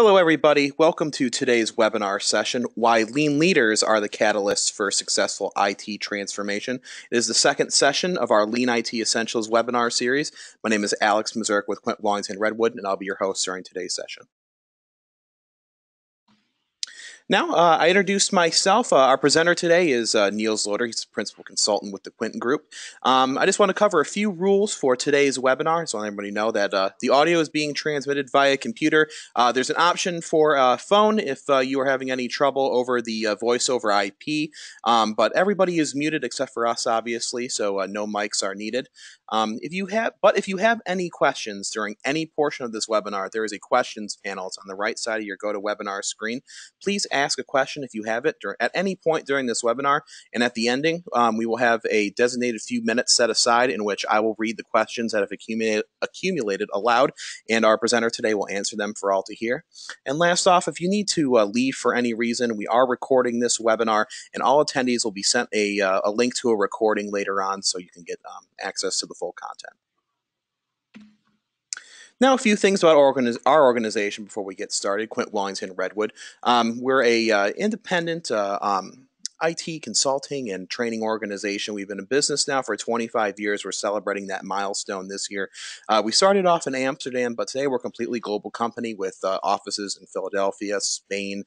Hello, everybody. Welcome to today's webinar session, Why Lean Leaders Are the Catalysts for Successful IT Transformation. It is the second session of our Lean IT Essentials webinar series. My name is Alex Mazurk with Quint Redwood, and I'll be your host during today's session. Now, I introduced myself. Our presenter today is Niels Loader. He's a principal consultant with the Quint Group. I just want to cover a few rules for today's webinar. So I want everybody to know that the audio is being transmitted via computer. There's an option for phone if you are having any trouble over the voice over IP. But everybody is muted except for us, obviously, so no mics are needed. If you have any questions during any portion of this webinar, there is a questions panel. It's on the right side of your GoToWebinar screen. Please ask a question if you have it at any point during this webinar, and at the ending, we will have a designated few minutes set aside in which I will read the questions that have accumulated aloud, and our presenter today will answer them for all to hear. And last off, if you need to leave for any reason, we are recording this webinar, and all attendees will be sent a link to a recording later on so you can get access to the full content. Now, a few things about our organization before we get started. Quint Redwood. We're a independent IT consulting and training organization. We've been in business now for 25 years. We're celebrating that milestone this year. We started off in Amsterdam, but today we're a completely global company with offices in Philadelphia, Spain,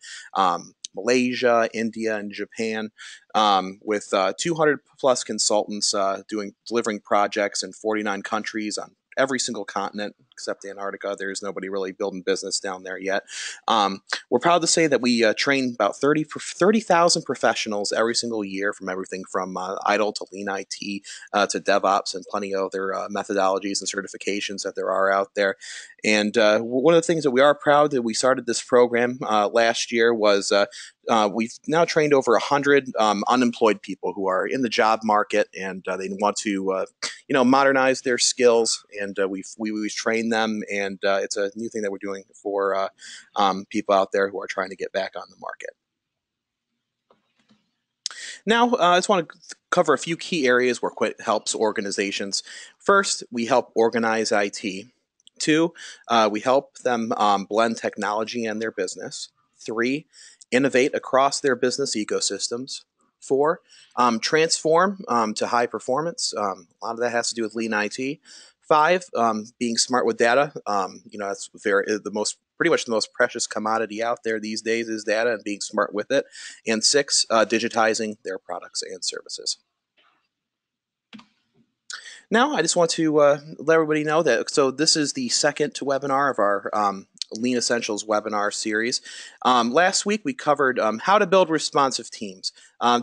Malaysia, India, and Japan, with 200 plus consultants delivering projects in 49 countries on every single continent except Antarctica. There's nobody really building business down there yet. We're proud to say that we train about 30,000 professionals every single year, from everything from Agile to Lean IT to DevOps, and plenty of other methodologies and certifications that there are out there. And one of the things that we are proud that we started this program last year was we've now trained over 100 unemployed people who are in the job market, and they want to modernize their skills, and we train them, and it's a new thing that we're doing for people out there who are trying to get back on the market. Now, I just want to cover a few key areas where Quint helps organizations. First, we help organize IT. 2, we help them blend technology and their business. 3, innovate across their business ecosystems. 4, transform to high performance. A lot of that has to do with Lean IT. 5, being smart with data. That's pretty much the most precious commodity out there these days is data, and being smart with it. And 6, digitizing their products and services. Now, I just want to let everybody know that, so this is the second webinar of our Lean Essentials webinar series. Last week, we covered how to build responsive teams.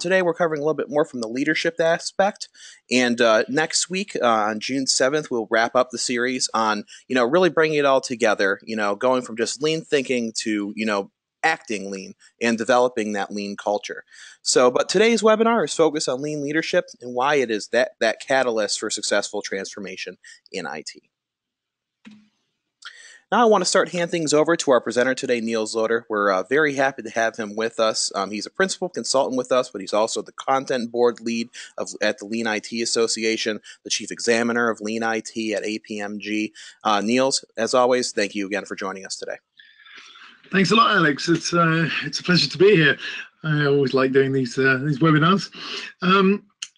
Today, we're covering a little bit more from the leadership aspect. And next week, on June 7th, we'll wrap up the series on, really bringing it all together, going from just lean thinking to, acting lean and developing that lean culture. But today's webinar is focused on lean leadership and why it is that catalyst for successful transformation in IT. Now I want to start hand things over to our presenter today, Niels Loader. We're very happy to have him with us. He's a principal consultant with us, but he's also the content board lead at the Lean IT Association, the chief examiner of Lean IT at APMG. Niels, as always, thank you again for joining us today. Thanks a lot, Alex. It's a pleasure to be here. I always like doing these webinars.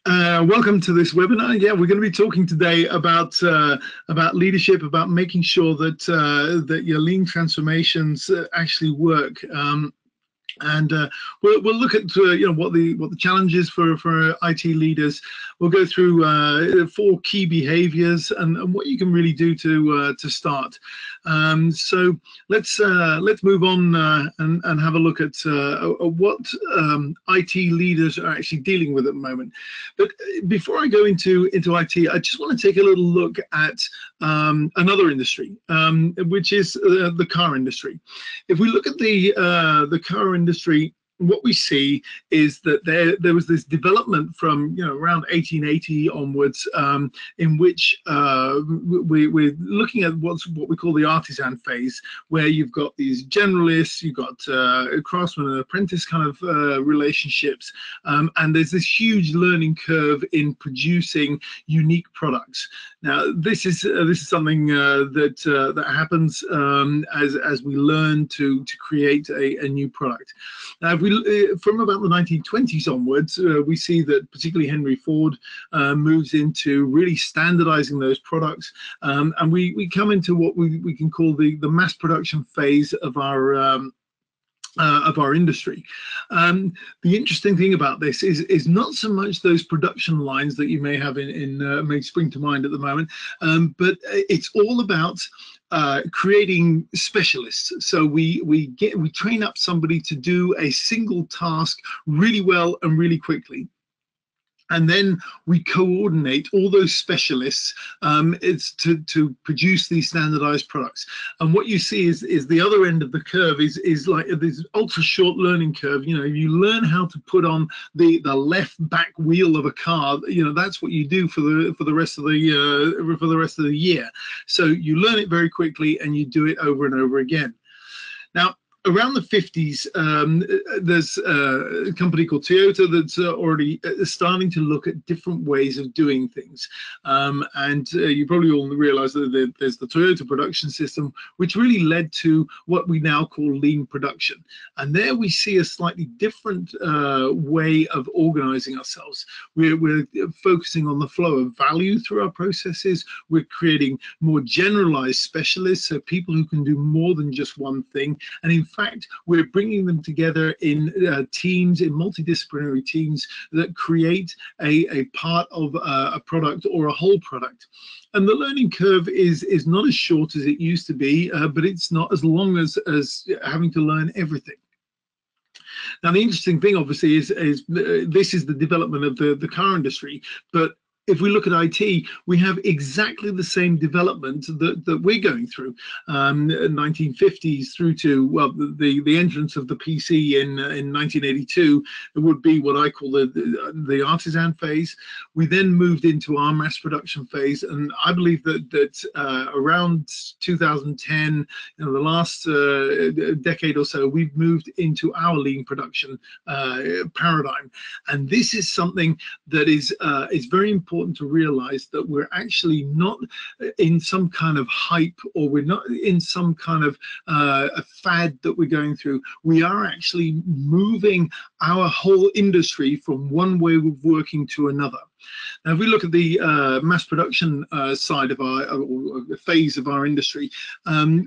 Welcome to this webinar. Yeah, we're going to be talking today about leadership, about making sure that that your lean transformations actually work. And we'll look at what the challenges for IT leaders. We'll go through 4 key behaviors and what you can really do to start. So let's move on and have a look at what IT leaders are actually dealing with at the moment. But before I go into IT, I just want to take a little look at another industry, which is the car industry. If we look at the car industry, what we see is that there was this development from around 1880 onwards, in which we're looking at what we call the artisan phase, where you've got these generalists, you've got craftsman and apprentice kind of relationships, and there's this huge learning curve in producing unique products. Now, this is something that happens as we learn to create a new product. Now, from about the 1920s onwards, we see that particularly Henry Ford moves into really standardizing those products, and we come into what we can call the mass production phase of our industry. The interesting thing about this is not so much those production lines that you may have may spring to mind at the moment, but it's all about creating specialists. So we train up somebody to do a single task really well and really quickly. And then we coordinate all those specialists to produce these standardized products. And what you see is the other end of the curve is like this ultra short learning curve. You learn how to put on the left back wheel of a car. That's what you do for the rest of the year. So you learn it very quickly and you do it over and over again. Now, around the 50s, there's a company called Toyota that's already starting to look at different ways of doing things. And you probably all realize that there's the Toyota production system, which really led to what we now call lean production. And there we see a slightly different way of organizing ourselves. We're focusing on the flow of value through our processes. We're creating more generalized specialists, so people who can do more than just one thing. And in fact, we're bringing them together in teams, in multidisciplinary teams that create a part of a product or a whole product. And the learning curve is not as short as it used to be, but it's not as long as having to learn everything. Now, the interesting thing, obviously, is this is the development of the car industry, but if we look at IT, we have exactly the same development that we're going through, 1950s through to, well, the entrance of the PC in 1982. It would be what I call the artisan phase. We then moved into our mass production phase, and I believe that around 2010, the last decade or so, we've moved into our lean production paradigm, and this is something that is very important to realize, that we're actually not in some kind of hype, or we're not in some kind of a fad that we're going through. We are actually moving our whole industry from one way of working to another. Now, if we look at the mass production side of our phase of our industry,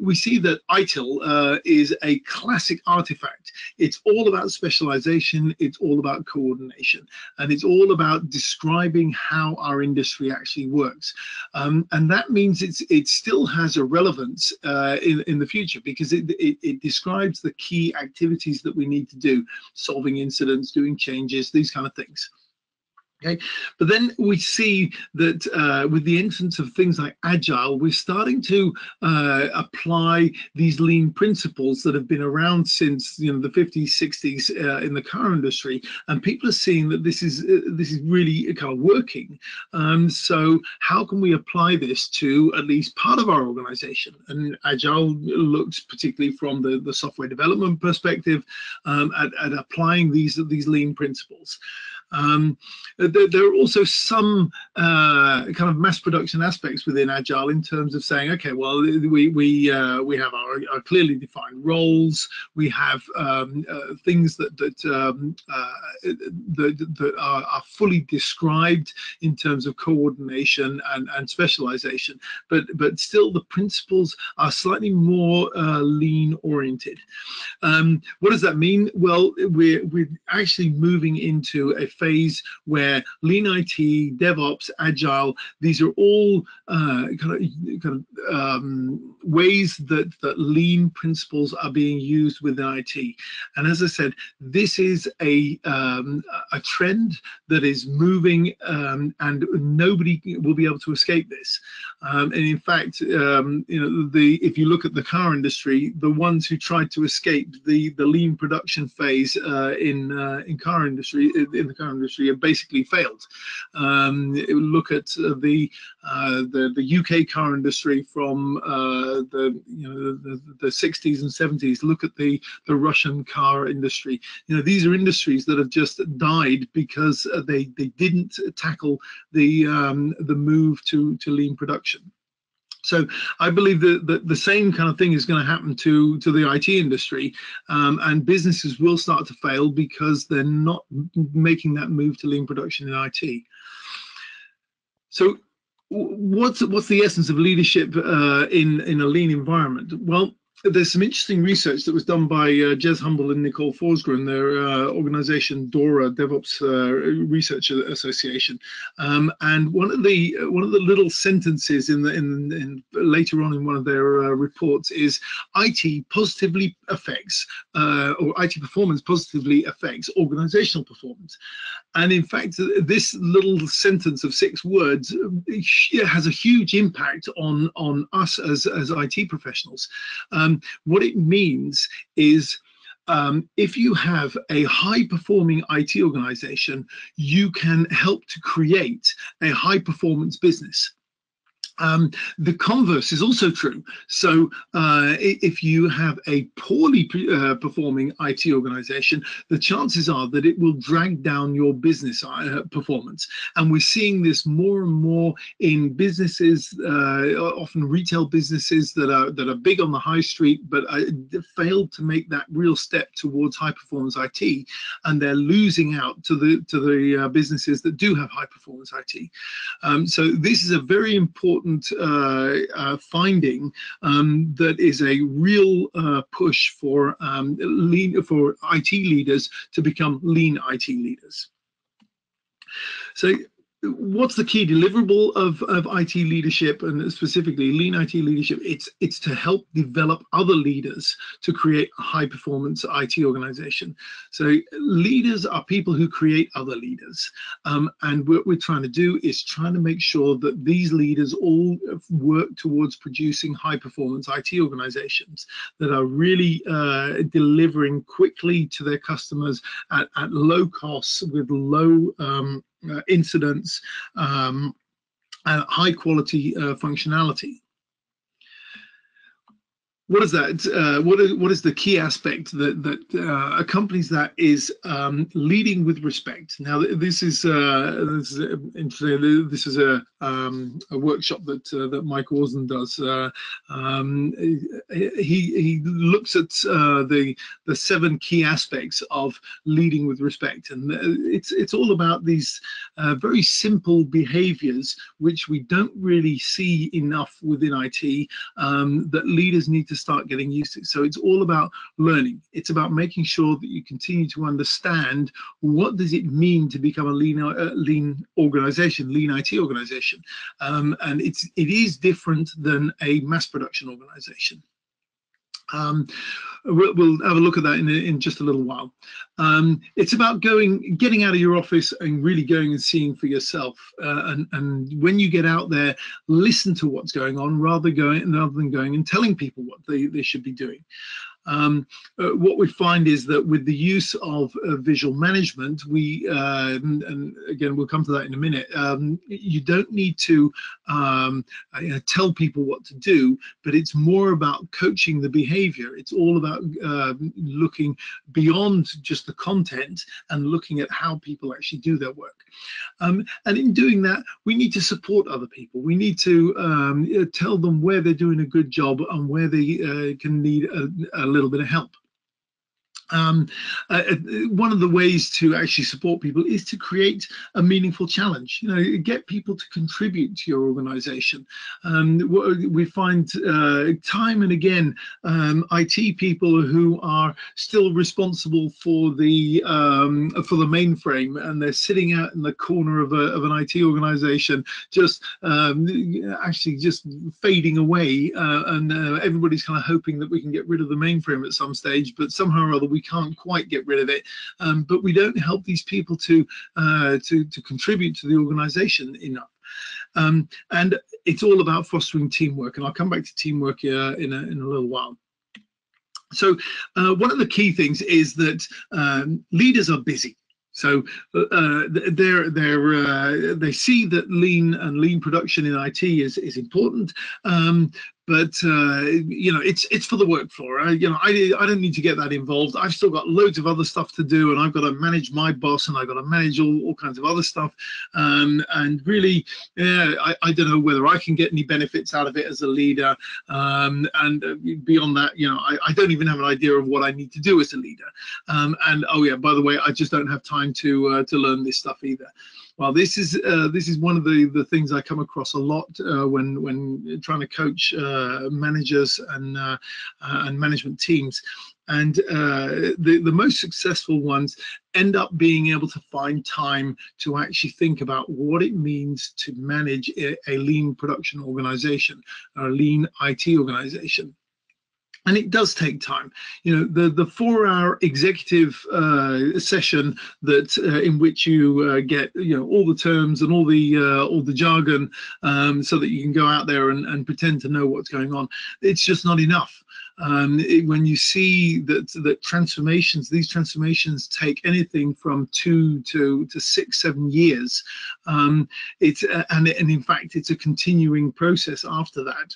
we see that ITIL is a classic artifact. It's all about specialization, it's all about coordination, and it's all about describing how our industry actually works. And that means it still has a relevance in the future, because it describes the key activities that we need to do, solving incidents, doing changes, these kind of things. Okay, but then we see that with the entrance of things like Agile, we're starting to apply these lean principles that have been around since the 50s, 60s in the car industry, and people are seeing that this is really kind of working. So how can we apply this to at least part of our organization? And Agile looks particularly from the software development perspective at applying these lean principles. There are also some kind of mass production aspects within Agile, in terms of saying, okay, well, we have our clearly defined roles. We have things that are fully described in terms of coordination and specialization, but still the principles are slightly more lean oriented. What does that mean? Well, we're actually moving into a phase phase where lean IT, DevOps, Agile, these are all ways that lean principles are being used within IT. And as I said, this is a trend that is moving, and nobody will be able to escape this. And in fact, if you look at the car industry, the ones who tried to escape the lean production phase in the car industry have basically failed. Look at the UK car industry from the 60s and 70s. Look at the Russian car industry. These are industries that have just died because they didn't tackle the move to lean production. So I believe that the same kind of thing is going to happen to the IT industry, and businesses will start to fail because they're not making that move to lean production in IT. So what's the essence of leadership in a lean environment? Well, there's some interesting research that was done by Jez Humble and Nicole Forsgren, their organization DORA, DevOps Research Association, and one of the little sentences in later on in one of their reports is IT positively affects or IT performance positively affects organizational performance. And in fact, this little sentence of 6 words has a huge impact on us as IT professionals. What it means is if you have a high-performing IT organization, you can help to create a high-performance business. The converse is also true. So if you have a poorly performing IT organization, the chances are that it will drag down your business performance. And we're seeing this more and more in businesses, often retail businesses that are big on the high street, but failed to make that real step towards high performance IT, and they're losing out to the businesses that do have high performance IT. So this is a very important finding that is a real push for IT leaders to become lean IT leaders. So what's the key deliverable of IT leadership, and specifically lean IT leadership? It's to help develop other leaders to create a high performance IT organization. So leaders are people who create other leaders, and what we're trying to do is trying to make sure that these leaders all work towards producing high performance IT organizations that are really delivering quickly to their customers at low costs with low incidents and high quality functionality. What is that? What is the key aspect that accompanies that is leading with respect? Now, this is interesting. This is a workshop that Mike Orson does. He looks at the 7 key aspects of leading with respect, and it's all about these very simple behaviors which we don't really see enough within IT that leaders need to start getting used to. So it's all about learning. It's about making sure that you continue to understand what does it mean to become a lean organization, lean IT organization, and it is different than a mass production organization. We'll have a look at that in just a little while. It's about getting out of your office and really going and seeing for yourself. And when you get out there, listen to what's going on rather than going and telling people what they should be doing. What we find is that with the use of visual management, and again, we'll come to that in a minute, you don't need to tell people what to do, but it's more about coaching the behavior. It's all about looking beyond just the content and looking at how people actually do their work. And in doing that, we need to support other people. We need to tell them where they're doing a good job and where they can need a little bit of help. um, One of the ways to actually support people is to create a meaningful challenge. Get people to contribute to your organization. We find time and again IT people who are still responsible for the mainframe, and they're sitting out in the corner of an IT organization, just actually just fading away, and everybody's kind of hoping that we can get rid of the mainframe at some stage, but somehow or other we can't quite get rid of it. But we don't help these people to contribute to the organization enough. And it's all about fostering teamwork, and I'll come back to teamwork in a little while. So one of the key things is that leaders are busy. So they see that lean production in IT is important, but it's for the work floor. I don't need to get that involved. I've still got loads of other stuff to do, and I've got to manage my boss, and I've got to manage all kinds of other stuff. And really, I don't know whether I can get any benefits out of it as a leader. And beyond that, I don't even have an idea of what I need to do as a leader. And oh yeah, by the way, I just don't have time to learn this stuff either. Well, this is one of the things I come across a lot when trying to coach managers and management teams. And the most successful ones end up being able to find time to actually think about what it means to manage a lean production organization, or a lean IT organization. And it does take time. The 4-hour executive session that in which you get all the terms and all the jargon, so that you can go out there and pretend to know what's going on. It's just not enough. When you see that these transformations take anything from 2 to 6, 7 years, and in fact it's a continuing process after that.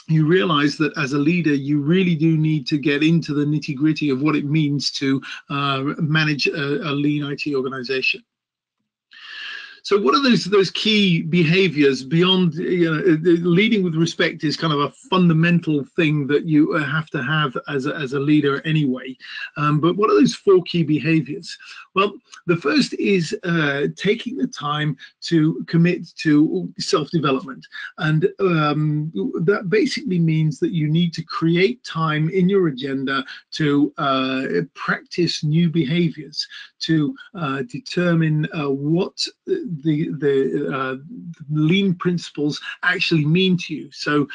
You realize that as a leader, you really do need to get into the nitty-gritty of what it means to manage a lean IT organization. So what are those key behaviors beyond, leading with respect is kind of a fundamental thing that you have to have as a leader anyway. But what are those 4 key behaviors? Well, the first is taking the time to commit to self-development. And that basically means that you need to create time in your agenda to practice new behaviors, to determine what the lean principles actually mean to you. So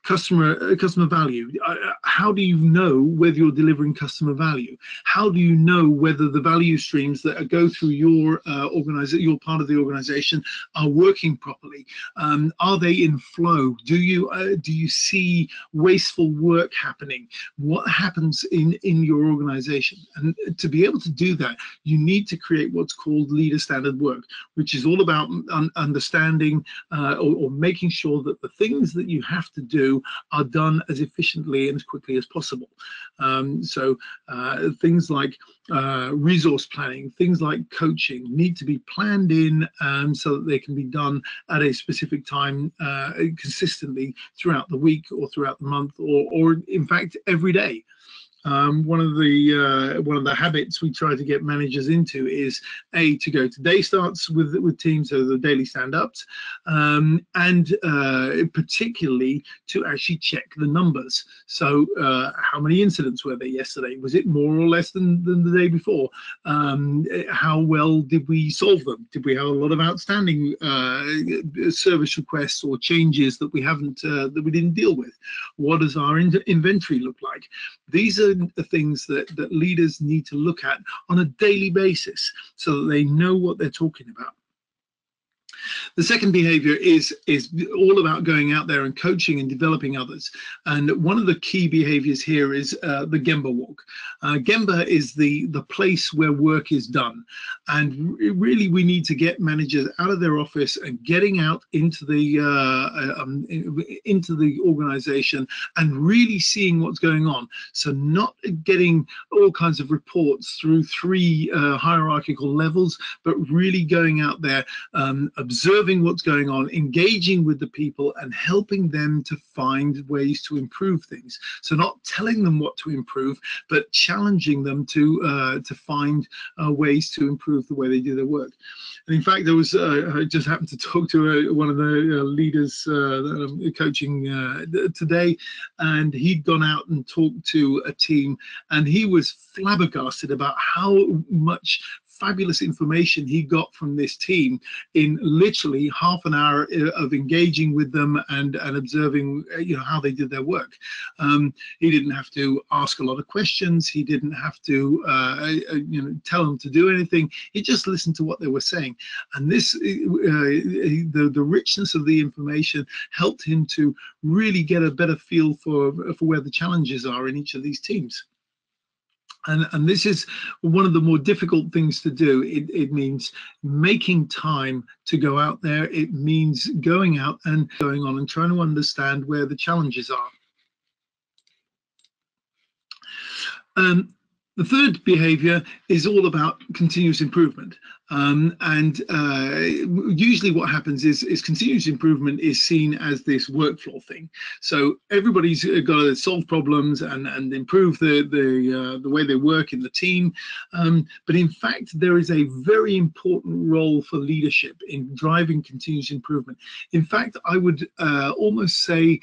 customer value. How do you know whether you're delivering customer value? How do you know whether the value streams that go through your your part of the organization are working properly? Are they in flow? Do you see wasteful work happening? What happens in your organization? And to be able to do that, you need to create what's called leader standard work, which is all about understanding or making sure that the things that you have to do are done as efficiently and as quickly as possible. So things like resource planning, things like coaching need to be planned in so that they can be done at a specific time consistently throughout the week or throughout the month, or in fact every day. One of the habits we try to get managers into is to go to day starts with teams, so the daily stand-ups, and particularly to actually check the numbers. So how many incidents were there yesterday? Was it more or less than the day before? How well did we solve them? Did we have a lot of outstanding service requests or changes that we didn't deal with? What does our inventory look like? These are the things that leaders need to look at on a daily basis so that they know what they're talking about. The second behavior is all about going out there and coaching and developing others. And one of the key behaviors here is the Gemba walk. Gemba is the place where work is done. And really, we need to get managers out of their office and getting out into the organization and really seeing what's going on. So not getting all kinds of reports through 3 hierarchical levels, but really going out there, observing what's going on, engaging with the people, and helping them to find ways to improve things. So not telling them what to improve, but challenging them to find ways to improve the way they do their work. And in fact, I just happened to talk to one of the leaders that I'm coaching today, and he'd gone out and talked to a team, and he was flabbergasted about how much fabulous information he got from this team in literally half an hour of engaging with them and observing how they did their work. He didn't have to ask a lot of questions. He didn't have to tell them to do anything. He just listened to what they were saying, and this the richness of the information helped him to really get a better feel for where the challenges are in each of these teams. And this is one of the more difficult things to do. It means making time to go out there. It means going out and going on and trying to understand where the challenges are. The third behavior is all about continuous improvement. Usually what happens is continuous improvement is seen as this workflow thing. So everybody's got to solve problems and improve the way they work in the team. But in fact, there is a very important role for leadership in driving continuous improvement. In fact, I would almost say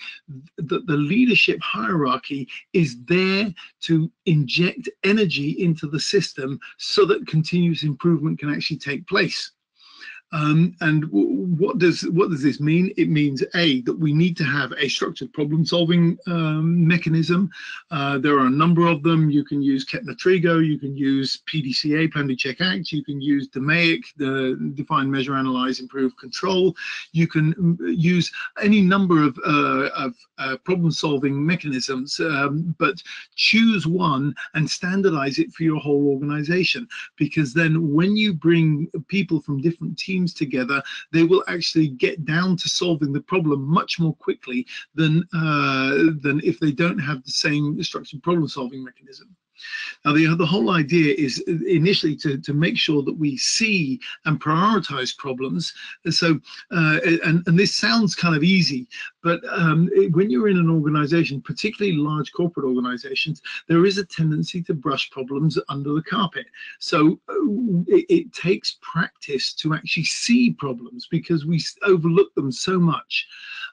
that the leadership hierarchy is there to inject energy into the system so that continuous improvement can actually take place. And what does this mean? It means that we need to have a structured problem-solving mechanism. There are a number of them. You can use Kettner-Trigo, you can use PDCA, Plan, Do, Check, Act, you can use DMAIC, the Define, Measure, Analyze, Improve, Control. You can use any number of problem-solving mechanisms, but choose one and standardize it for your whole organization, because then when you bring people from different teams together, they will actually get down to solving the problem much more quickly than if they don't have the same structured problem-solving mechanism. Now, the whole idea is initially to make sure that we see and prioritize problems. So, and this sounds kind of easy, but when you're in an organization, particularly large corporate organizations, there is a tendency to brush problems under the carpet. So it takes practice to actually see problems because we overlook them so much.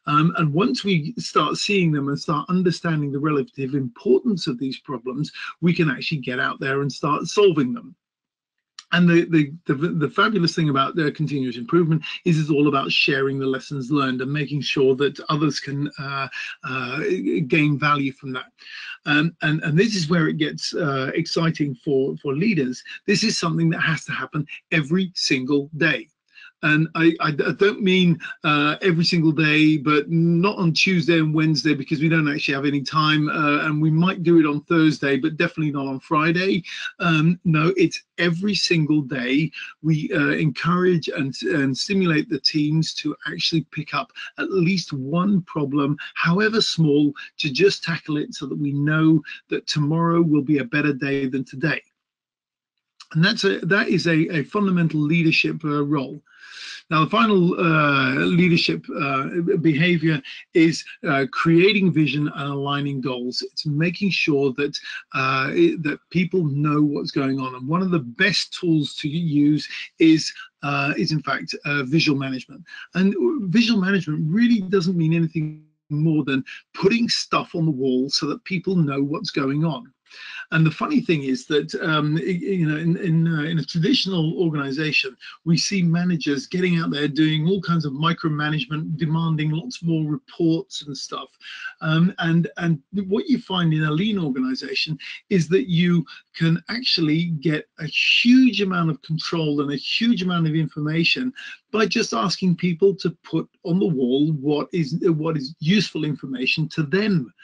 And once we start seeing them and start understanding the relative importance of these problems, we can actually get out there and start solving them. And the fabulous thing about the continuous improvement is it's all about sharing the lessons learned and making sure that others can gain value from that. And this is where it gets exciting for leaders. This is something that has to happen every single day. And I don't mean every single day, but not on Tuesday and Wednesday, because we don't actually have any time. And we might do it on Thursday, but definitely not on Friday. No, it's every single day. We encourage and stimulate the teams to actually pick up at least one problem, however small, to just tackle it so that we know that tomorrow will be a better day than today. And that is a fundamental leadership role. Now, the final leadership behavior is creating vision and aligning goals. It's making sure that that people know what's going on. And one of the best tools to use is in fact visual management. And visual management really doesn't mean anything more than putting stuff on the wall so that people know what's going on. And the funny thing is that in a traditional organization, we see managers getting out there doing all kinds of micromanagement, demanding lots more reports and stuff. And what you find in a lean organization is that you can actually get a huge amount of control and a huge amount of information by just asking people to put on the wall what is useful information to them,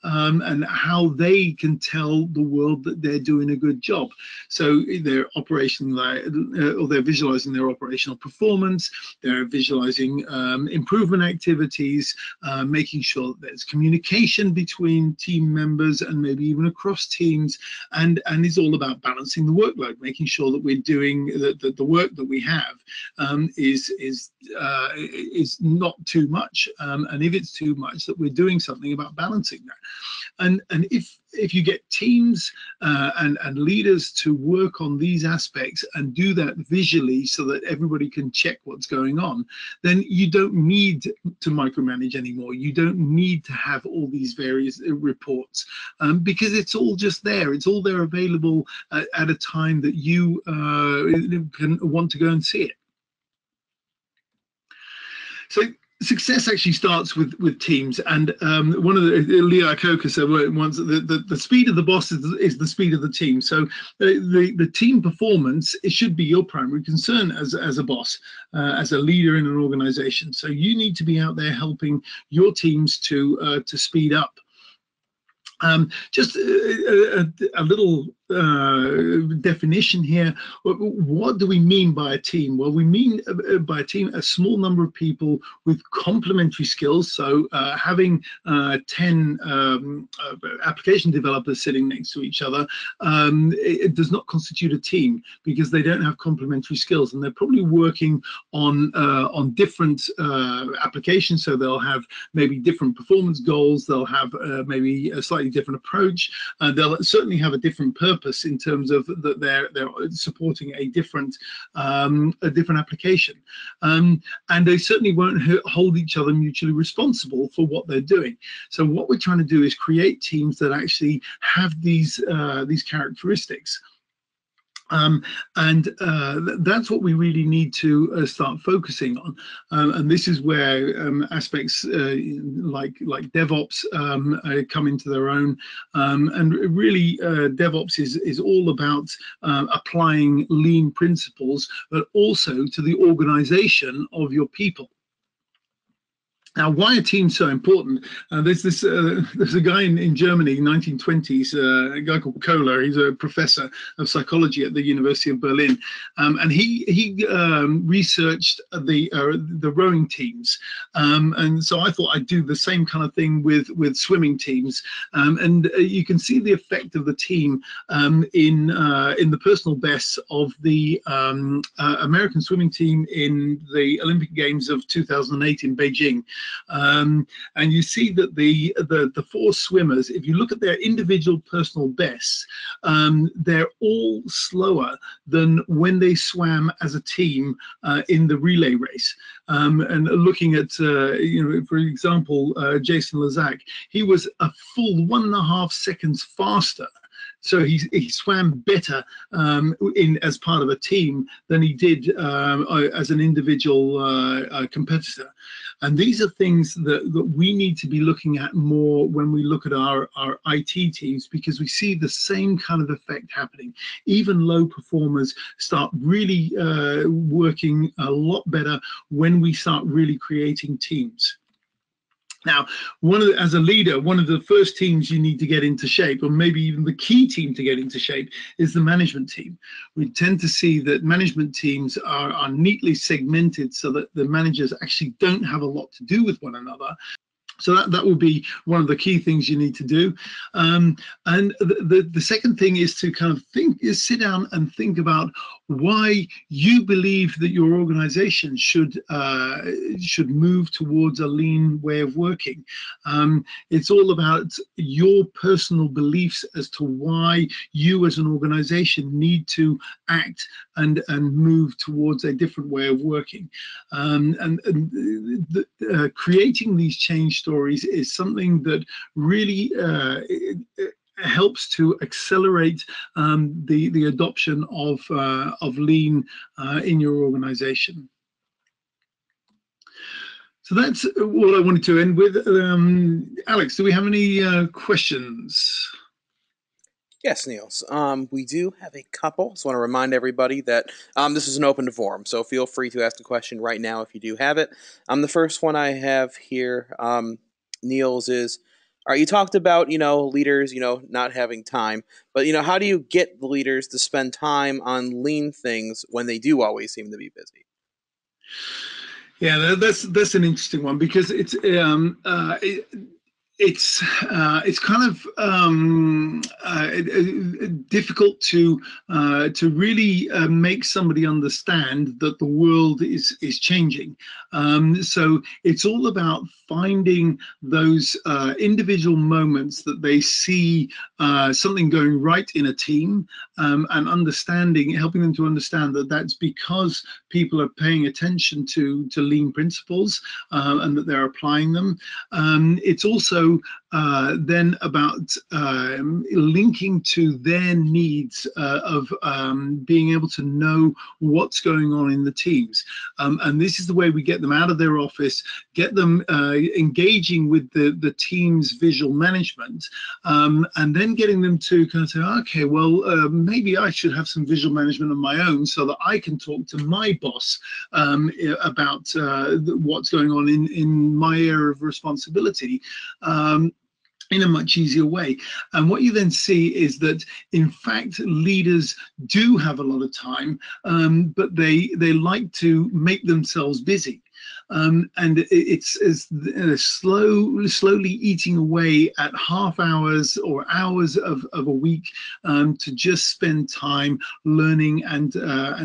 and how they can tell the world that they're doing a good job. So they're or they're visualizing their operational performance, they're visualizing improvement activities, making sure that there's communication between team members and maybe even across teams, and it's all about balancing the workload, making sure that we're doing the work that we have is not too much, and if it's too much, that we're doing something about balancing that. And if you get teams and leaders to work on these aspects and do that visually so that everybody can check what's going on, then you don't need to micromanage anymore. You don't need to have all these various reports, because it's all just there. It's all there available at a time that you can want to go and see it. So success actually starts with teams, and one of Leo Köhler said once, the speed of the boss is the speed of the team. So the team performance, it should be your primary concern as a boss, as a leader in an organization. So you need to be out there helping your teams to speed up. Just a little definition here. What do we mean by a team? Well, we mean by a team a small number of people with complementary skills. So having 10 application developers sitting next to each other, it does not constitute a team, because they don't have complementary skills, and they're probably working on different applications. So they'll have maybe different performance goals. They'll have maybe a slightly different approach. They'll certainly have a different purpose in terms of that they're supporting a different application, and they certainly won't hold each other mutually responsible for what they're doing. So what we're trying to do is create teams that actually have these characteristics. That's what we really need to start focusing on, and this is where aspects like DevOps come into their own, and really DevOps is all about applying lean principles, but also to the organization of your people. Now, why are teams so important? There's a guy in Germany, 1920s, a guy called Köhler. He's a professor of psychology at the University of Berlin, and he researched the rowing teams. And so I thought I'd do the same kind of thing with swimming teams. And you can see the effect of the team in the personal bests of the American swimming team in the Olympic Games of 2008 in Beijing. And you see that the four swimmers, if you look at their individual personal bests, they're all slower than when they swam as a team in the relay race. And looking at, for example, Jason Lazak, he was a full 1.5 seconds faster. So he swam better as part of a team than he did as an individual competitor. And these are things that we need to be looking at more when we look at our IT teams, because we see the same kind of effect happening. Even low performers start really working a lot better when we start really creating teams. Now, as a leader, one of the first teams you need to get into shape, or maybe even the key team to get into shape, is the management team. We tend to see that management teams are neatly segmented so that the managers actually don't have a lot to do with one another. So that will be one of the key things you need to do. And the second thing is to kind of sit down and think about why you believe that your organization should move towards a lean way of working. It's all about your personal beliefs as to why you as an organization need to act and move towards a different way of working. Creating these change stories is something that really helps to accelerate the adoption of lean in your organization. So that's what I wanted to end with. Alex, do we have any questions? Yes, Niels. We do have a couple. Just want to remind everybody that this is an open forum, so feel free to ask a question right now if you do have it. The first one I have here, Niels, is All right, you talked about, leaders, not having time, but, how do you get the leaders to spend time on lean things when they do always seem to be busy? Yeah, that's an interesting one because it's kind of difficult to really make somebody understand that the world is changing. So it's all about finding those individual moments that they see something going right in a team, and helping them to understand that that's because people are paying attention to lean principles, and that they're applying them. It's also then about linking to their needs of being able to know what's going on in the teams. And this is the way we get them out of their office, get them engaging with the team's visual management, and then getting them to kind of say, okay, well, maybe I should have some visual management of my own so that I can talk to my boss about what's going on in my area of responsibility. In a much easier way. And what you then see is that, in fact, leaders do have a lot of time, but they like to make themselves busy. And it's slowly eating away at half hours or hours of a week, to just spend time learning and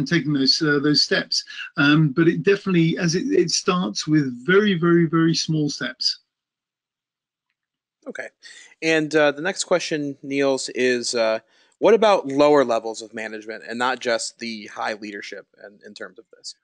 taking those steps. But it definitely, as it starts with very, very, very small steps. Okay. And the next question, Niels, is what about lower levels of management and not just the high leadership in terms of this?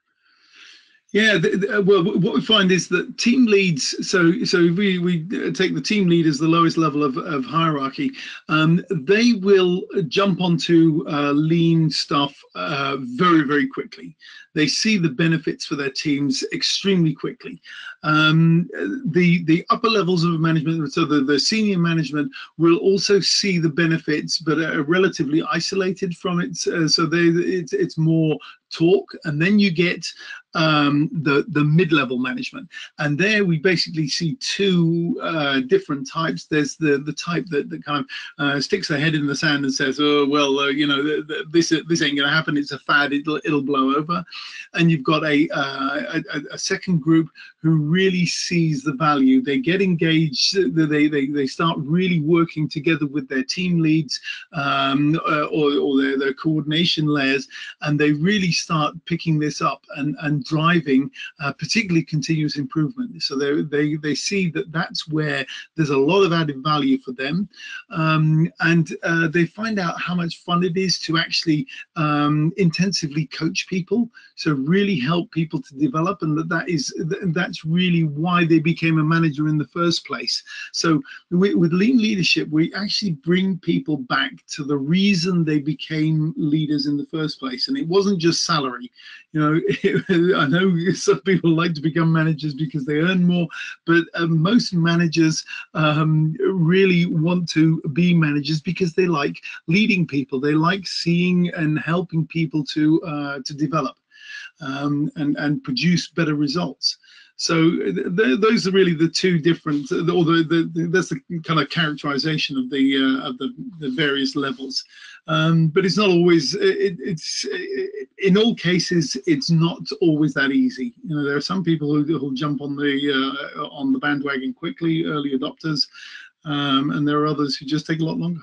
Yeah, well, what we find is that team leads. So we take the team lead as the lowest level of hierarchy. They will jump onto lean stuff very, very quickly. They see the benefits for their teams extremely quickly. The upper levels of management, so the senior management, will also see the benefits, but are relatively isolated from it. So it's more talk, and then you get the mid-level management, and there we basically see two different types. There's the type that kind of sticks their head in the sand and says, oh well, this ain't gonna happen, it's a fad, it'll blow over. And you've got a second group who really sees the value. They get engaged, they start really working together with their team leads, or their coordination layers, and they really start picking this up and driving particularly continuous improvement. So they see that that's where there's a lot of added value for them, and they find out how much fun it is to actually intensively coach people, so really help people to develop, and that's really why they became a manager in the first place. So with lean leadership, we actually bring people back to the reason they became leaders in the first place, and it wasn't just salary. I know some people like to become managers because they earn more, but most managers really want to be managers because they like leading people. They like seeing and helping people to develop, and produce better results. So those are really the two different, or that's the kind of characterization of the various levels. But it's not always. It's in all cases, it's not always that easy. There are some people who'll jump on the bandwagon quickly, early adopters, and there are others who just take a lot longer.